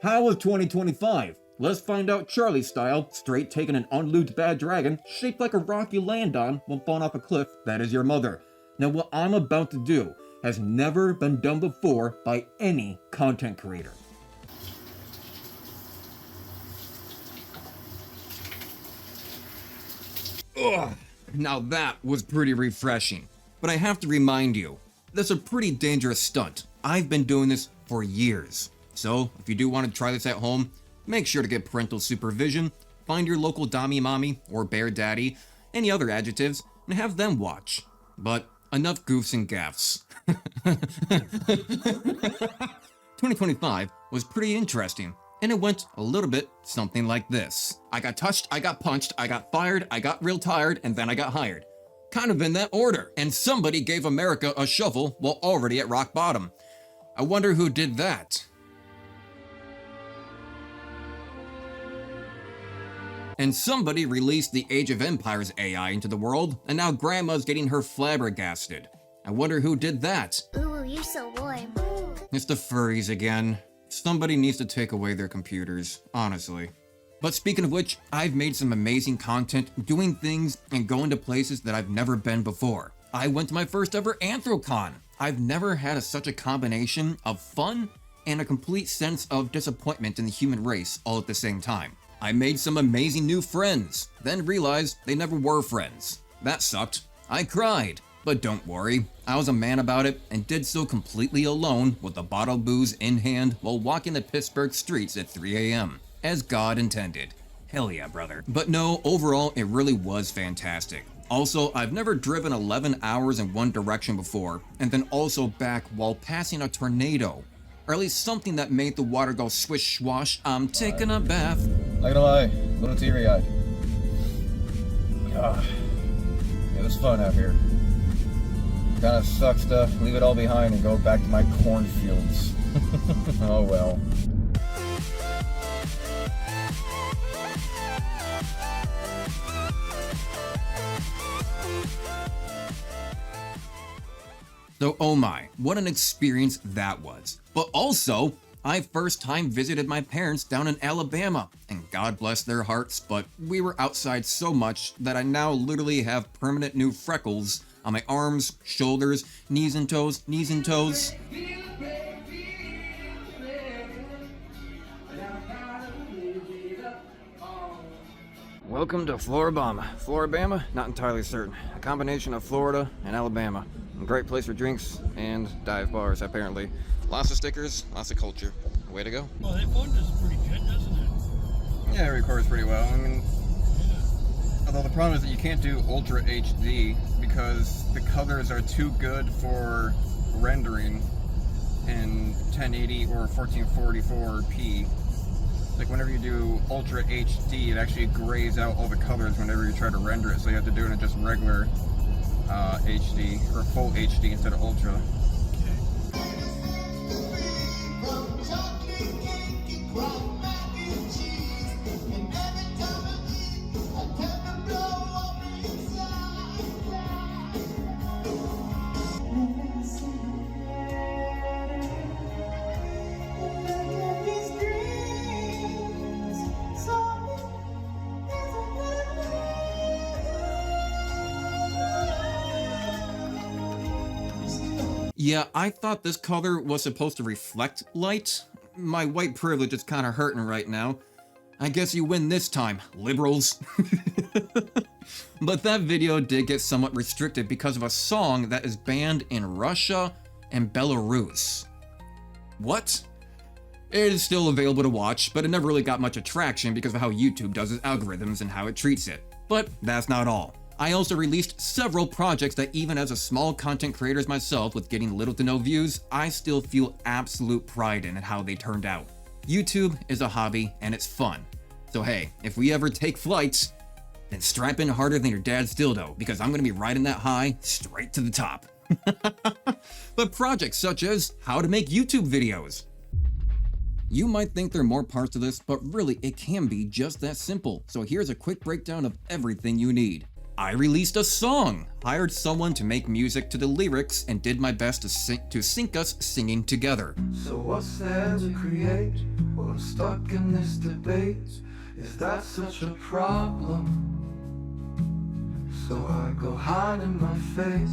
How was 2025? Let's find out Charlie style, straight taking an unlooped bad dragon, shaped like a rock you land on when falling off a cliff, that is your mother. Now what I'm about to do has never been done before by any content creator. Ugh, now that was pretty refreshing. But I have to remind you, that's a pretty dangerous stunt. I've been doing this for years. So if you do want to try this at home, make sure to get parental supervision, find your local Dami Mommy or Bear Daddy, any other adjectives, and have them watch. But enough goofs and gaffs. 2025 was pretty interesting, and it went a little bit something like this. I got touched, I got punched, I got fired, I got real tired, and then I got hired. Kind of in that order. And somebody gave America a shovel while already at rock bottom. I wonder who did that. And somebody released the Age of Empires AI into the world, and now Grandma's getting her flabbergasted. I wonder who did that. Ooh, you're so warm. It's the furries again. Somebody needs to take away their computers, honestly. But speaking of which, I've made some amazing content, doing things and going to places that I've never been before. I went to my first ever Anthrocon. I've never had such a combination of fun and a complete sense of disappointment in the human race all at the same time. I made some amazing new friends, then realized they never were friends. That sucked. I cried. But don't worry, I was a man about it and did so completely alone with a bottle of booze in hand while walking the Pittsburgh streets at 3 a.m. as God intended. Hell yeah, brother. But no, overall, it really was fantastic. Also, I've never driven 11 hours in one direction before, and then also back while passing a tornado. Or at least something that made the water go swish swash. I'm taking a bath. Not gonna lie, a little teary-eyed. Yeah, it was fun out here. Kinda sucks to leave it all behind and go back to my cornfields. Oh well. So oh my, what an experience that was. But also, I first time visited my parents down in Alabama, and God bless their hearts, but we were outside so much that I now literally have permanent new freckles on my arms, shoulders, knees and toes. Welcome to Floribama. Floribama? Not entirely certain. A combination of Florida and Alabama. A great place for drinks and dive bars, apparently. Lots of stickers, lots of culture. Way to go. Well, that phone does pretty good, doesn't it? Yeah, it records pretty well. I mean, although the problem is that you can't do Ultra HD because the colors are too good for rendering in 1080 or 1444p. Like whenever you do Ultra HD, it actually grays out all the colors whenever you try to render it, so you have to do it in just regular HD or full HD instead of Ultra. Yeah, I thought this color was supposed to reflect light. My white privilege is kind of hurting right now. I guess you win this time, liberals. But that video did get somewhat restricted because of a song that is banned in Russia and Belarus. What? It is still available to watch, but it never really got much attraction because of how YouTube does its algorithms and how it treats it. But that's not all. I also released several projects that even as a small content creator as myself with getting little to no views, I still feel absolute pride in how they turned out. YouTube is a hobby and it's fun. So hey, if we ever take flights, then strap in harder than your dad's dildo because I'm gonna be riding that high straight to the top. But projects such as how to make YouTube videos. You might think there are more parts to this, but really it can be just that simple. So here's a quick breakdown of everything you need. I released a song, hired someone to make music to the lyrics, and did my best to sync us singing together. So what's there to create? Well, I'm stuck in this debate. Is that such a problem? So I go hide in my face.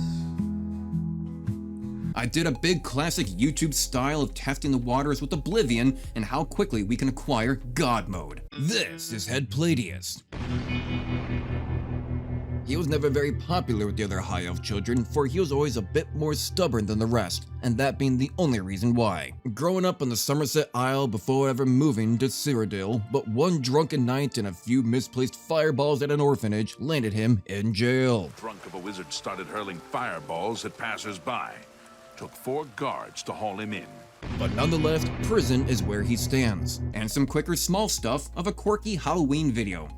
I did a big classic YouTube style of testing the waters with Oblivion and how quickly we can acquire God mode. This is Head Palladius. He was never very popular with the other High Elf children, for he was always a bit more stubborn than the rest, and that being the only reason why. Growing up on the Somerset Isle before ever moving to Cyrodiil, but one drunken night and a few misplaced fireballs at an orphanage landed him in jail. Drunk of a wizard started hurling fireballs at passers-by. Took 4 guards to haul him in. But nonetheless, prison is where he stands, and some quicker small stuff of a quirky Halloween video.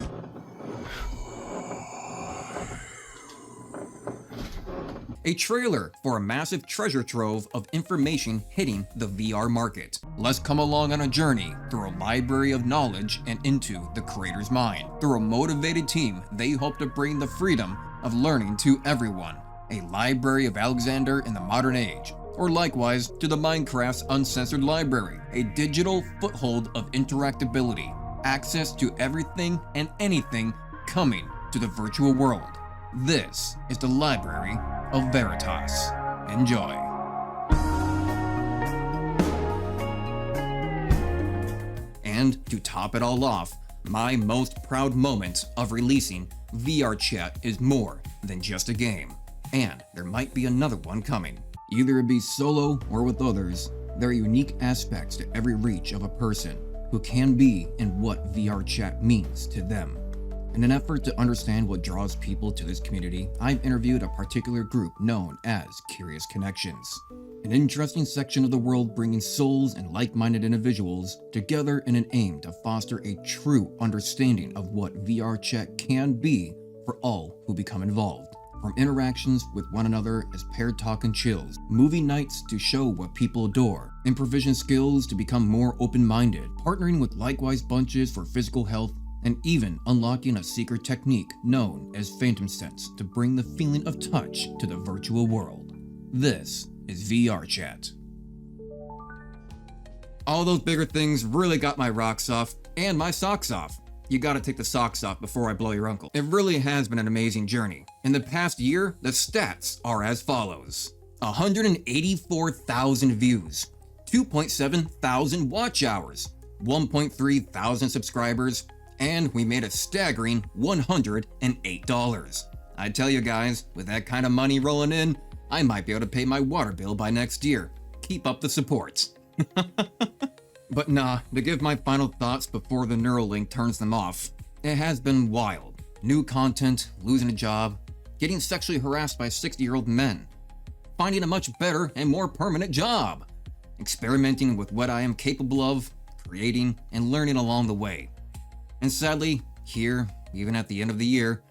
A trailer for a massive treasure trove of information hitting the VR market. Let's come along on a journey through a library of knowledge and into the creator's mind. Through a motivated team, they hope to bring the freedom of learning to everyone. A library of Alexander in the modern age, or likewise to the Minecraft's uncensored library, a digital foothold of interactability, access to everything and anything coming to the virtual world. This is the Library of Veritas. Enjoy. And to top it all off, my most proud moment of releasing VR Chat is more than just a game. And there might be another one coming. Either it be solo or with others, there are unique aspects to every reach of a person who can be and what VR Chat means to them. In an effort to understand what draws people to this community, I've interviewed a particular group known as Curious Connections. An interesting section of the world bringing souls and like-minded individuals together in an aim to foster a true understanding of what VR Chat can be for all who become involved. From interactions with one another as paired talk and chills, movie nights to show what people adore, improvisation skills to become more open-minded, partnering with likewise bunches for physical health, and even unlocking a secret technique known as Phantom Sense to bring the feeling of touch to the virtual world. This is VR Chat. All those bigger things really got my rocks off and my socks off. You gotta take the socks off before I blow your uncle. It really has been an amazing journey. In the past year, the stats are as follows. 184,000 views, 2.7 thousand watch hours, 1.3 thousand subscribers, and we made a staggering $108. I tell you guys, with that kind of money rolling in, I might be able to pay my water bill by next year. Keep up the support. But nah, to give my final thoughts before the Neuralink turns them off, it has been wild. New content, losing a job, getting sexually harassed by 60-year-old men, finding a much better and more permanent job, experimenting with what I am capable of, creating and learning along the way. And sadly, here, even at the end of the year,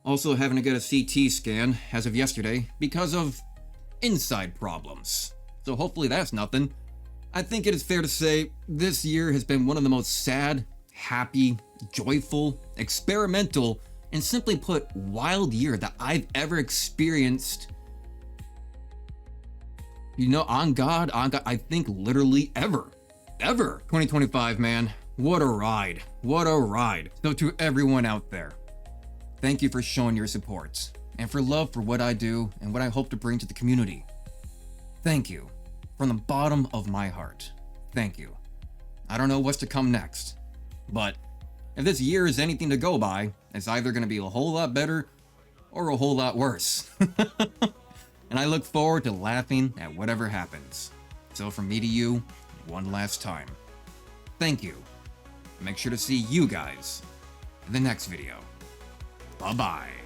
also having to get a CT scan as of yesterday because of inside problems. So hopefully that's nothing. I think it is fair to say this year has been one of the most sad, happy, joyful, experimental, and simply put, wild year that I've ever experienced. You know, on God, I think literally ever. 2025, man. What a ride. What a ride. So to everyone out there, thank you for showing your support and for love for what I do and what I hope to bring to the community. Thank you. From the bottom of my heart, thank you. I don't know what's to come next, but if this year is anything to go by, it's either going to be a whole lot better or a whole lot worse. And I look forward to laughing at whatever happens. So from me to you, one last time, thank you. Make sure to see you guys in the next video. Bye-bye.